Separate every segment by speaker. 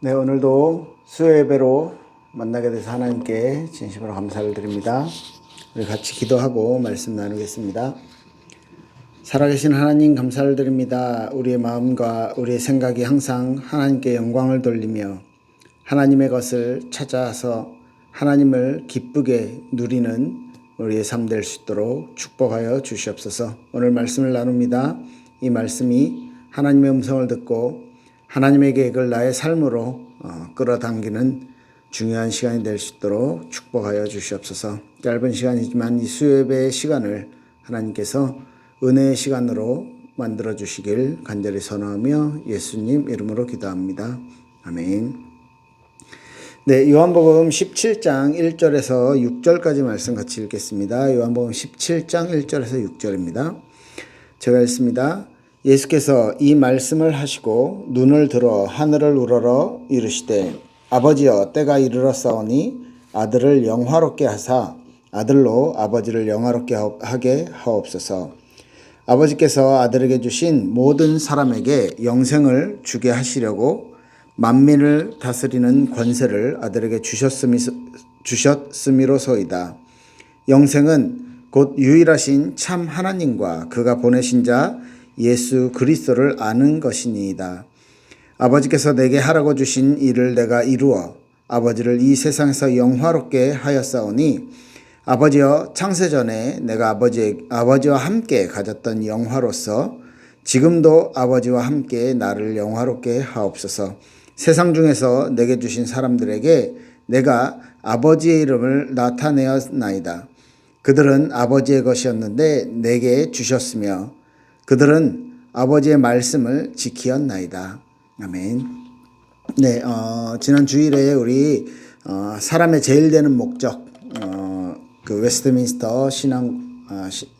Speaker 1: 네, 오늘도 수요 예배로 만나게 돼서 하나님께 진심으로 감사를 드립니다. 우리 같이 기도하고 말씀 나누겠습니다. 살아계신 하나님 감사를 드립니다. 우리의 마음과 우리의 생각이 항상 하나님께 영광을 돌리며 하나님의 것을 찾아서 하나님을 기쁘게 누리는 우리의 삶 될 수 있도록 축복하여 주시옵소서. 오늘 말씀을 나눕니다. 이 말씀이 하나님의 음성을 듣고 하나님의 계획을 나의 삶으로 끌어당기는 중요한 시간이 될 수 있도록 축복하여 주시옵소서. 짧은 시간이지만 이 수요예배의 시간을 하나님께서 은혜의 시간으로 만들어 주시길 간절히 선언하며 예수님 이름으로 기도합니다. 아멘. 네, 요한복음 17장 1절에서 6절까지 말씀 같이 읽겠습니다. 요한복음 17장 1절에서 6절입니다. 제가 읽습니다. 예수께서 이 말씀을 하시고 눈을 들어 하늘을 우러러 이르시되 아버지여 때가 이르렀사오니 아들을 영화롭게 하사 아들로 아버지를 영화롭게 하게 하옵소서. 아버지께서 아들에게 주신 모든 사람에게 영생을 주게 하시려고 만민을 다스리는 권세를 아들에게 주셨음이로소이다. 영생은 곧 유일하신 참 하나님과 그가 보내신 자 예수 그리스도를 아는 것이니이다. 아버지께서 내게 하라고 주신 일을 내가 이루어 아버지를 이 세상에서 영화롭게 하였사오니 아버지여 창세전에 내가 아버지와 함께 가졌던 영화로서 지금도 아버지와 함께 나를 영화롭게 하옵소서. 세상 중에서 내게 주신 사람들에게 내가 아버지의 이름을 나타내었나이다. 그들은 아버지의 것이었는데 내게 주셨으며 그들은 아버지의 말씀을 지키었나이다. 아멘. 네, 지난 주일에 우리 사람의 제일 되는 목적, 그 웨스트민스터 신앙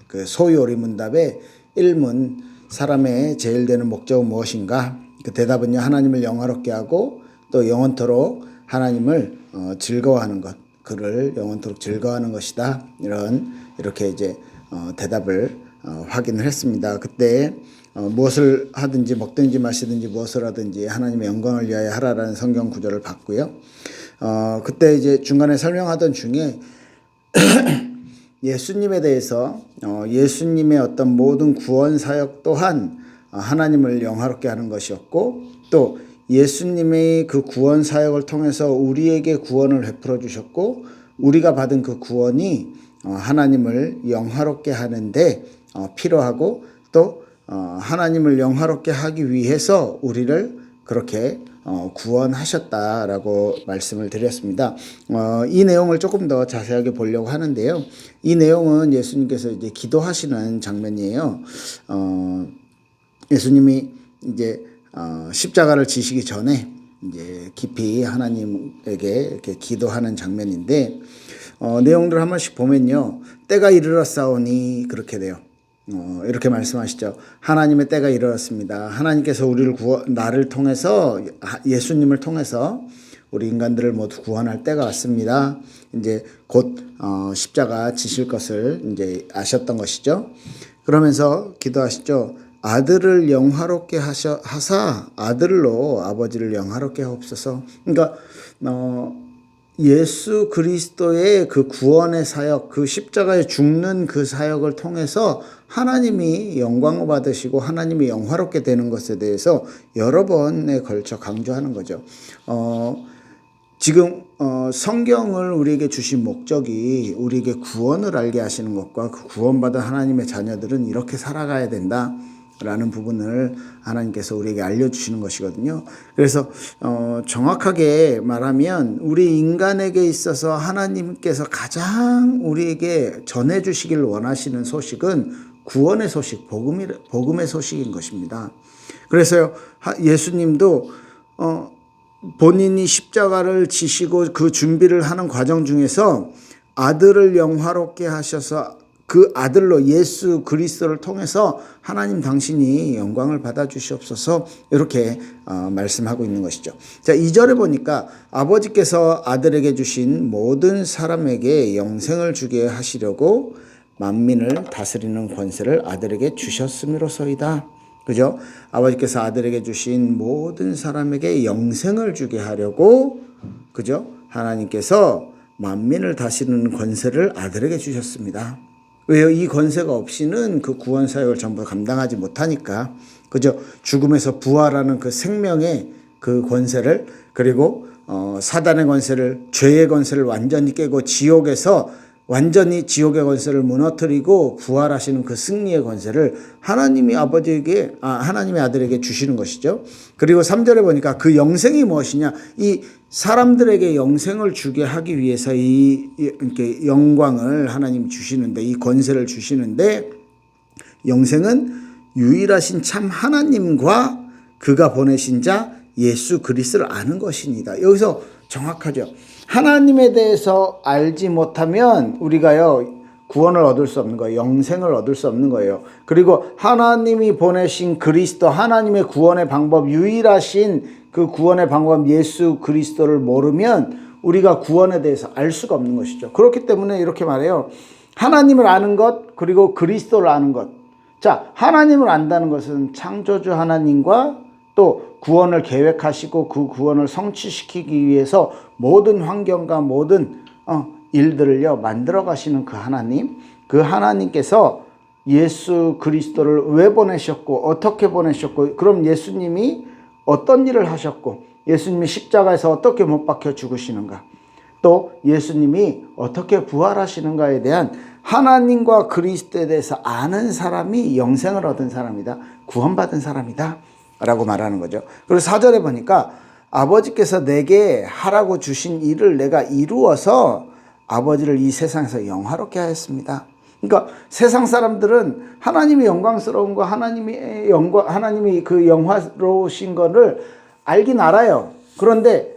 Speaker 1: 그 소요리 문답의 1문 사람의 제일 되는 목적은 무엇인가? 그 대답은요, 하나님을 영화롭게 하고 또 영원토록 하나님을 즐거워하는 것, 그를 영원토록 즐거워하는 것이다. 이렇게 이제 대답을 확인을 했습니다. 그때 무엇을 하든지 먹든지 마시든지 무엇을 하든지 하나님의 영광을 위하여 하라라는 성경 구절을 봤고요. 그때 이제 중간에 설명하던 중에 예수님에 대해서 예수님의 어떤 모든 구원 사역 또한 하나님을 영화롭게 하는 것이었고 또 예수님의 그 구원 사역을 통해서 우리에게 구원을 베풀어 주셨고 우리가 받은 그 구원이 하나님을 영화롭게 하는데 필요하고 또 하나님을 영화롭게 하기 위해서 우리를 그렇게 구원하셨다라고 말씀을 드렸습니다. 이 내용을 조금 더 자세하게 보려고 하는데요. 이 내용은 예수님께서 이제 기도하시는 장면이에요. 예수님이 이제 십자가를 지시기 전에 이제 깊이 하나님에게 이렇게 기도하는 장면인데 내용들을 한 번씩 보면요. 때가 이르렀사오니 그렇게 돼요. 이렇게 말씀하시죠. 하나님의 때가 이르렀습니다. 하나님께서 나를 통해서 예수님을 통해서 우리 인간들을 모두 구원할 때가 왔습니다. 이제 곧 십자가 지실 것을 이제 아셨던 것이죠. 그러면서 기도하시죠. 아들을 영화롭게 하사 아들로 아버지를 영화롭게 하옵소서. 그러니까 예수 그리스도의 그 구원의 사역, 그 십자가에 죽는 그 사역을 통해서 하나님이 영광을 받으시고 하나님이 영화롭게 되는 것에 대해서 여러 번에 걸쳐 강조하는 거죠. 지금 성경을 우리에게 주신 목적이 우리에게 구원을 알게 하시는 것과 그 구원받은 하나님의 자녀들은 이렇게 살아가야 된다 라는 부분을 하나님께서 우리에게 알려주시는 것이거든요. 그래서 정확하게 말하면 우리 인간에게 있어서 하나님께서 가장 우리에게 전해주시길 원하시는 소식은 구원의 소식, 복음의 소식인 것입니다. 그래서 예수님도 본인이 십자가를 지시고 그 준비를 하는 과정 중에서 아들을 영화롭게 하셔서 그 아들로 예수 그리스도를 통해서 하나님 당신이 영광을 받아 주시옵소서 이렇게 말씀하고 있는 것이죠. 자, 2절에 보니까 아버지께서 아들에게 주신 모든 사람에게 영생을 주게 하시려고 만민을 다스리는 권세를 아들에게 주셨음이로소이다. 그죠? 아버지께서 아들에게 주신 모든 사람에게 영생을 주게 하려고, 그죠? 하나님께서 만민을 다스리는 권세를 아들에게 주셨습니다. 왜요? 이 권세가 없이는 그 구원 사역을 전부 감당하지 못하니까. 그죠? 죽음에서 부활하는 그 생명의 그 권세를, 그리고 사단의 권세를, 죄의 권세를 완전히 깨고 지옥에서 완전히 지옥의 권세를 무너뜨리고 부활하시는 그 승리의 권세를 하나님이 하나님의 아들에게 주시는 것이죠. 그리고 3절에 보니까 그 영생이 무엇이냐? 이 사람들에게 영생을 주게 하기 위해서 이렇게 영광을 하나님이 주시는데, 이 권세를 주시는데, 영생은 유일하신 참 하나님과 그가 보내신 자 예수 그리스도를 아는 것이니다. 여기서 정확하죠. 하나님에 대해서 알지 못하면 우리가요, 구원을 얻을 수 없는 거예요. 영생을 얻을 수 없는 거예요. 그리고 하나님이 보내신 그리스도, 하나님의 구원의 방법, 유일하신 그 구원의 방법 예수 그리스도를 모르면 우리가 구원에 대해서 알 수가 없는 것이죠. 그렇기 때문에 이렇게 말해요. 하나님을 아는 것, 그리고 그리스도를 아는 것. 자, 하나님을 안다는 것은 창조주 하나님과 또 구원을 계획하시고 그 구원을 성취시키기 위해서 모든 환경과 모든 일들을요 만들어 가시는 그 하나님, 그 하나님께서 예수 그리스도를 왜 보내셨고 어떻게 보내셨고, 그럼 예수님이 어떤 일을 하셨고, 예수님이 십자가에서 어떻게 못 박혀 죽으시는가, 또 예수님이 어떻게 부활하시는가에 대한 하나님과 그리스도에 대해서 아는 사람이 영생을 얻은 사람이다, 구원받은 사람이다 라고 말하는 거죠. 그리고 4절에 보니까 아버지께서 내게 하라고 주신 일을 내가 이루어서 아버지를 이 세상에서 영화롭게 하였습니다. 그러니까 세상 사람들은 하나님이 영광스러운 거, 하나님이 그 영화로우신 거를 알긴 알아요. 그런데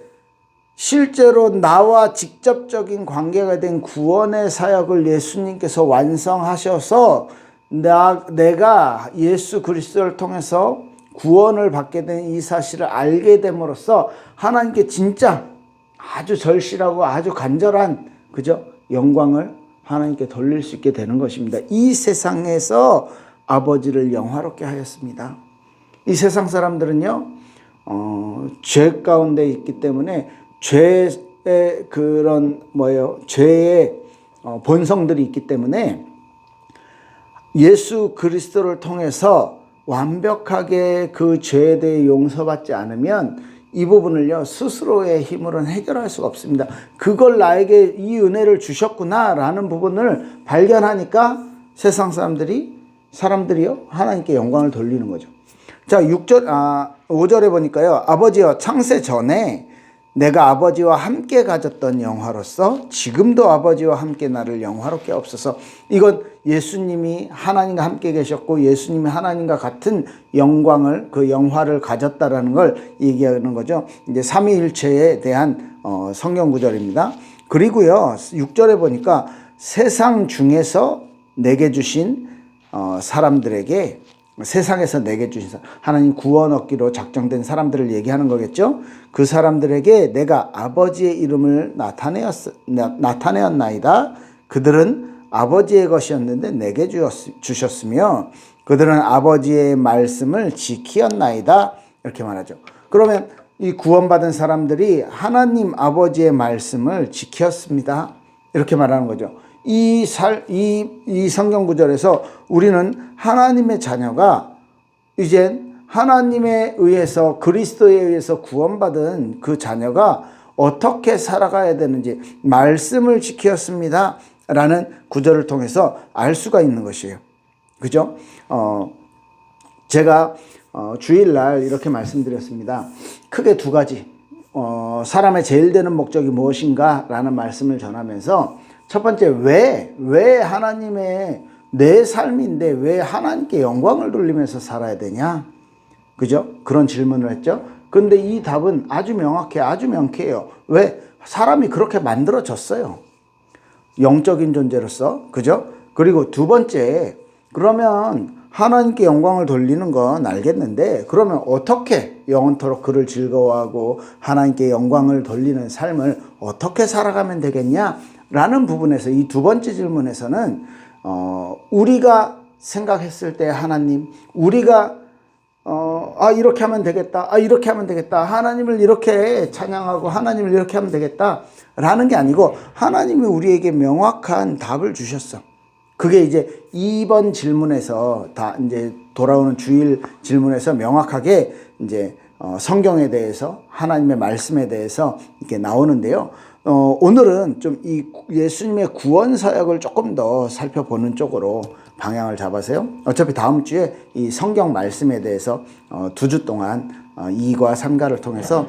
Speaker 1: 실제로 나와 직접적인 관계가 된 구원의 사역을 예수님께서 완성하셔서 내가 예수 그리스도를 통해서 구원을 받게 된 이 사실을 알게 됨으로써 하나님께 진짜 아주 절실하고 아주 간절한, 그죠? 영광을 하나님께 돌릴 수 있게 되는 것입니다. 이 세상에서 아버지를 영화롭게 하였습니다. 이 세상 사람들은요, 죄 가운데 있기 때문에 죄의 죄의 본성들이 있기 때문에 예수 그리스도를 통해서 완벽하게 그 죄에 대해 용서받지 않으면 이 부분을요 스스로의 힘으로는 해결할 수가 없습니다. 그걸 나에게 이 은혜를 주셨구나 라는 부분을 발견하니까 세상 사람들이요 하나님께 영광을 돌리는 거죠. 자, 5절에 보니까요, 아버지여 창세 전에 내가 아버지와 함께 가졌던 영화로서 지금도 아버지와 함께 나를 영화롭게 하옵소서. 이건 예수님이 하나님과 함께 계셨고 예수님이 하나님과 같은 영광을, 그 영화를 가졌다라는 걸 얘기하는 거죠. 이제 삼위일체에 대한 성경 구절입니다. 그리고요 6절에 보니까 세상 중에서 내게 주신 사람들에게, 세상에서 내게 주신 사람, 하나님 구원 얻기로 작정된 사람들을 얘기하는 거겠죠. 그 사람들에게 내가 아버지의 이름을 나타내었나이다. 그들은 아버지의 것이었는데 내게 주셨으며 그들은 아버지의 말씀을 지키었나이다. 이렇게 말하죠. 그러면 이 구원받은 사람들이 하나님 아버지의 말씀을 지켰습니다. 이렇게 말하는 거죠. 이 성경 구절에서 우리는 하나님의 자녀가 이젠 하나님에 의해서, 그리스도에 의해서 구원받은 그 자녀가 어떻게 살아가야 되는지 말씀을 지켰습니다 라는 구절을 통해서 알 수가 있는 것이에요. 그죠? 제가 주일날 이렇게 말씀드렸습니다. 크게 두 가지, 사람의 제일 되는 목적이 무엇인가 라는 말씀을 전하면서, 첫 번째, 왜 하나님의 내 삶인데 왜 하나님께 영광을 돌리면서 살아야 되냐? 그죠? 그런 질문을 했죠. 근데 이 답은 아주 명쾌해요. 왜? 사람이 그렇게 만들어졌어요. 영적인 존재로서. 그죠? 그리고 두 번째, 그러면 하나님께 영광을 돌리는 건 알겠는데 그러면 어떻게 영원토록 그를 즐거워하고 하나님께 영광을 돌리는 삶을 어떻게 살아가면 되겠냐? 라는 부분에서, 이 두 번째 질문에서는 우리가 생각했을 때 하나님, 우리가 이렇게 하면 되겠다. 이렇게 하면 되겠다. 하나님을 이렇게 찬양하고 하나님을 이렇게 하면 되겠다. 라는 게 아니고 하나님이 우리에게 명확한 답을 주셨어. 그게 이제 2번 질문에서 다 이제 돌아오는 주일 질문에서 명확하게 이제 성경에 대해서 하나님의 말씀에 대해서 이렇게 나오는데요. 오늘은 좀 이 예수님의 구원 사역을 조금 더 살펴보는 쪽으로 방향을 잡아서요. 어차피 다음 주에 이 성경 말씀에 대해서 2주 동안 2과 3가를 통해서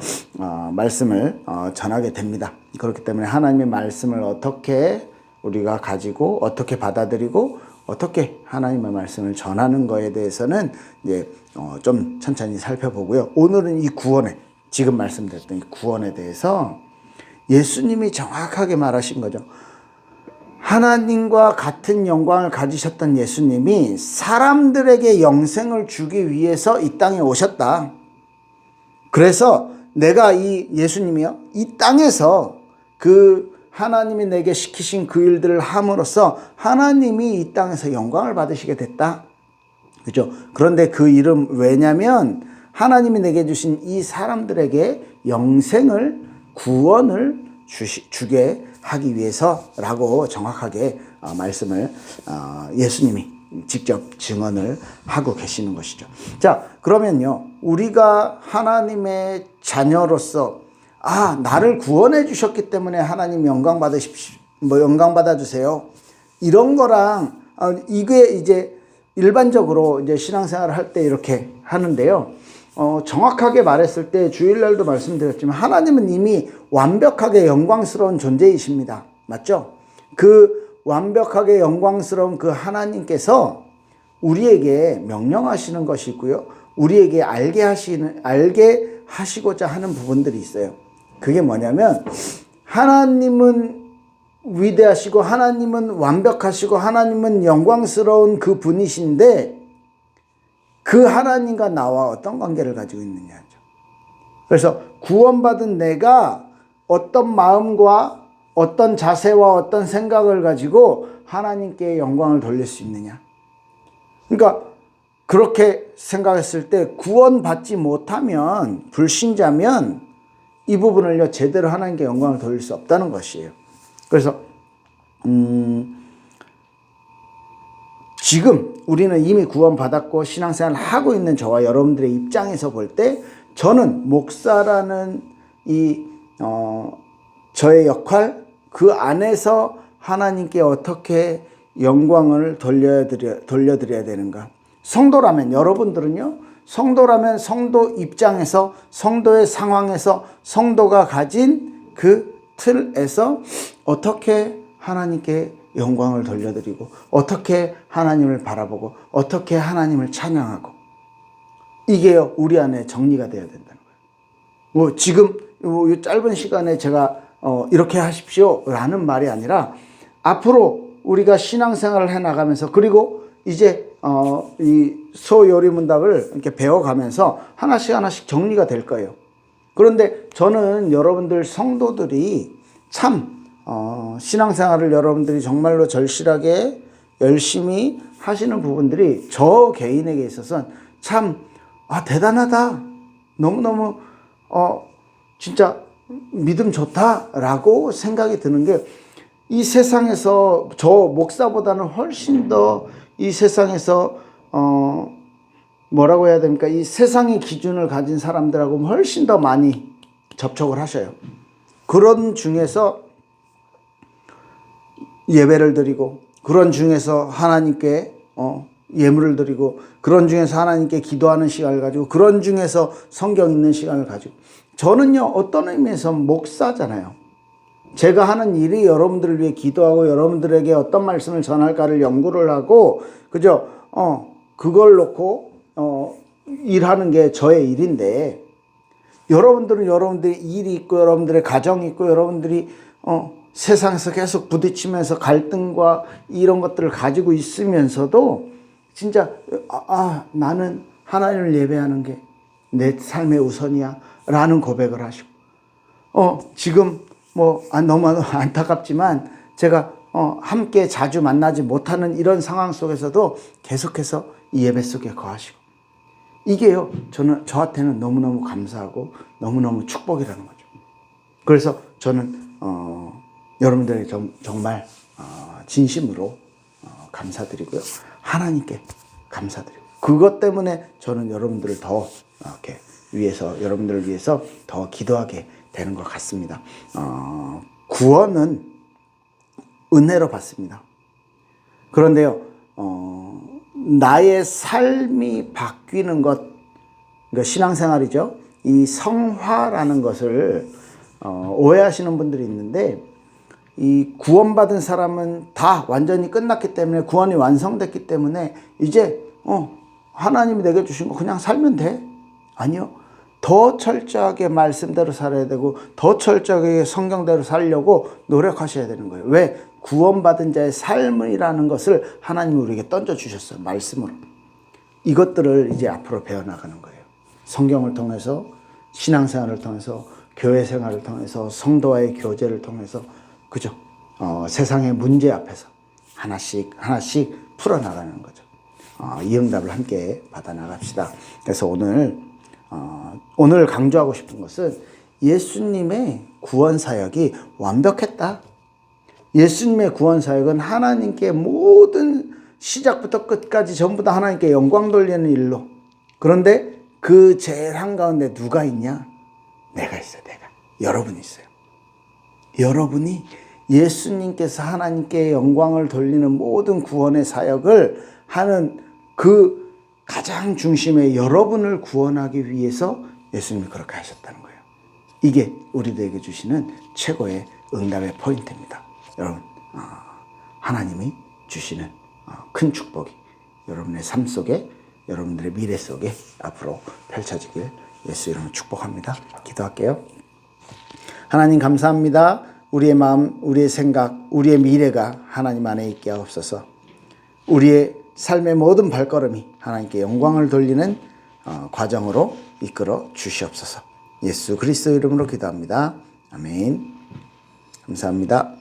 Speaker 1: 말씀을 전하게 됩니다. 그렇기 때문에 하나님의 말씀을 어떻게 우리가 가지고 어떻게 받아들이고 어떻게 하나님의 말씀을 전하는 거에 대해서는 이제 좀 천천히 살펴보고요. 오늘은 이 구원에 지금 말씀드렸던 이 구원에 대해서 예수님이 정확하게 말하신 거죠. 하나님과 같은 영광을 가지셨던 예수님이 사람들에게 영생을 주기 위해서 이 땅에 오셨다. 그래서 내가 이 예수님이요, 이 땅에서 그 하나님이 내게 시키신 그 일들을 함으로써 하나님이 이 땅에서 영광을 받으시게 됐다. 그죠? 그런데 그 일은 왜냐면 하나님이 내게 주신 이 사람들에게 영생을, 구원을 주게 하기 위해서라고 정확하게 말씀을 예수님이 직접 증언을 하고 계시는 것이죠. 자, 그러면요, 우리가 하나님의 자녀로서 나를 구원해 주셨기 때문에 하나님 영광 받으십시오. 영광 받아주세요. 이런 거랑, 이게 이제 일반적으로 이제 신앙생활을 할 때 이렇게 하는데요. 정확하게 말했을 때 주일날도 말씀드렸지만 하나님은 이미 완벽하게 영광스러운 존재이십니다. 맞죠? 그 완벽하게 영광스러운 그 하나님께서 우리에게 명령하시는 것이 있고요. 우리에게 알게 하시고자 하는 부분들이 있어요. 그게 뭐냐면 하나님은 위대하시고 하나님은 완벽하시고 하나님은 영광스러운 그 분이신데 그 하나님과 나와 어떤 관계를 가지고 있느냐죠. 그래서 구원받은 내가 어떤 마음과 어떤 자세와 어떤 생각을 가지고 하나님께 영광을 돌릴 수 있느냐. 그러니까 그렇게 생각했을 때 구원받지 못하면, 불신자면 이 부분을요 제대로 하나님께 영광을 돌릴 수 없다는 것이에요. 그래서 지금 우리는 이미 구원받았고 신앙생활을 하고 있는 저와 여러분들의 입장에서 볼 때 저는 목사라는 저의 역할, 그 안에서 하나님께 어떻게 영광을 돌려드려야 되는가. 성도라면, 여러분들은요, 성도라면 성도 입장에서, 성도의 상황에서, 성도가 가진 그 틀에서 어떻게 하나님께 영광을 돌려드리고, 어떻게 하나님을 바라보고, 어떻게 하나님을 찬양하고, 이게요, 우리 안에 정리가 돼야 된다는 거예요. 지금 이 짧은 시간에 제가 이렇게 하십시오 라는 말이 아니라 앞으로 우리가 신앙생활을 해 나가면서, 그리고 이제 이 소요리문답을 이렇게 배워가면서 하나씩 정리가 될 거예요. 그런데 저는 여러분들 성도들이 참 신앙생활을 여러분들이 정말로 절실하게 열심히 하시는 부분들이 저 개인에게 있어서는 참 대단하다, 너무너무 진짜 믿음 좋다라고 생각이 드는 게, 이 세상에서 저 목사보다는 훨씬 더 이 세상에서 뭐라고 해야 됩니까? 이 세상의 기준을 가진 사람들하고 훨씬 더 많이 접촉을 하셔요. 그런 중에서 예배를 드리고, 그런 중에서 하나님께 예물을 드리고, 그런 중에서 하나님께 기도하는 시간을 가지고, 그런 중에서 성경 읽는 시간을 가지고, 저는요 어떤 의미에서 목사잖아요. 제가 하는 일이 여러분들을 위해 기도하고 여러분들에게 어떤 말씀을 전할까를 연구를 하고, 그죠? 그걸 놓고 일하는 게 저의 일인데, 여러분들은 여러분들의 일이 있고 여러분들의 가정이 있고 여러분들이 세상에서 계속 부딪히면서 갈등과 이런 것들을 가지고 있으면서도 진짜 나는 하나님을 예배하는 게 내 삶의 우선이야 라는 고백을 하시고, 지금 너무 안타깝지만 제가 함께 자주 만나지 못하는 이런 상황 속에서도 계속해서 이 예배 속에 거하시고, 이게요, 저한테는 너무너무 감사하고 너무너무 축복이라는 거죠. 그래서 저는 여러분들에게 정말 진심으로 감사드리고요. 하나님께 감사드리고, 그것 때문에 저는 여러분들을 더 이렇게 여러분들을 위해서 더 기도하게 되는 것 같습니다. 구원은 은혜로 받습니다. 그런데요, 나의 삶이 바뀌는 것, 그러니까 신앙생활이죠. 이 성화라는 것을 오해하시는 분들이 있는데, 이 구원받은 사람은 다 완전히 끝났기 때문에, 구원이 완성됐기 때문에 이제 하나님이 내게 주신 거 그냥 살면 돼. 아니요. 더 철저하게 말씀대로 살아야 되고, 더 철저하게 성경대로 살려고 노력하셔야 되는 거예요. 왜? 구원받은 자의 삶이라는 것을 하나님이 우리에게 던져주셨어요. 말씀으로. 이것들을 이제 앞으로 배워나가는 거예요. 성경을 통해서, 신앙생활을 통해서, 교회 생활을 통해서, 성도와의 교제를 통해서, 그죠? 세상의 문제 앞에서 하나씩 풀어나가는 거죠. 이 응답을 함께 받아나갑시다. 그래서 오늘 강조하고 싶은 것은 예수님의 구원 사역이 완벽했다. 예수님의 구원 사역은 하나님께 모든 시작부터 끝까지 전부 다 하나님께 영광 돌리는 일로. 그런데 그 제일 한가운데 누가 있냐? 내가 있어요. 내가. 여러분이 있어요. 여러분이 예수님께서 하나님께 영광을 돌리는 모든 구원의 사역을 하는 그 가장 중심에 여러분을 구원하기 위해서 예수님이 그렇게 하셨다는 거예요. 이게 우리들에게 주시는 최고의 응답의 포인트입니다. 여러분, 하나님이 주시는 큰 축복이 여러분의 삶 속에, 여러분들의 미래 속에 앞으로 펼쳐지길 예수 이름으로 축복합니다. 기도할게요. 하나님 감사합니다. 우리의 마음, 우리의 생각, 우리의 미래가 하나님 안에 있게 하옵소서. 우리의 삶의 모든 발걸음이 하나님께 영광을 돌리는 과정으로 이끌어 주시옵소서. 예수 그리스도 이름으로 기도합니다. 아멘. 감사합니다.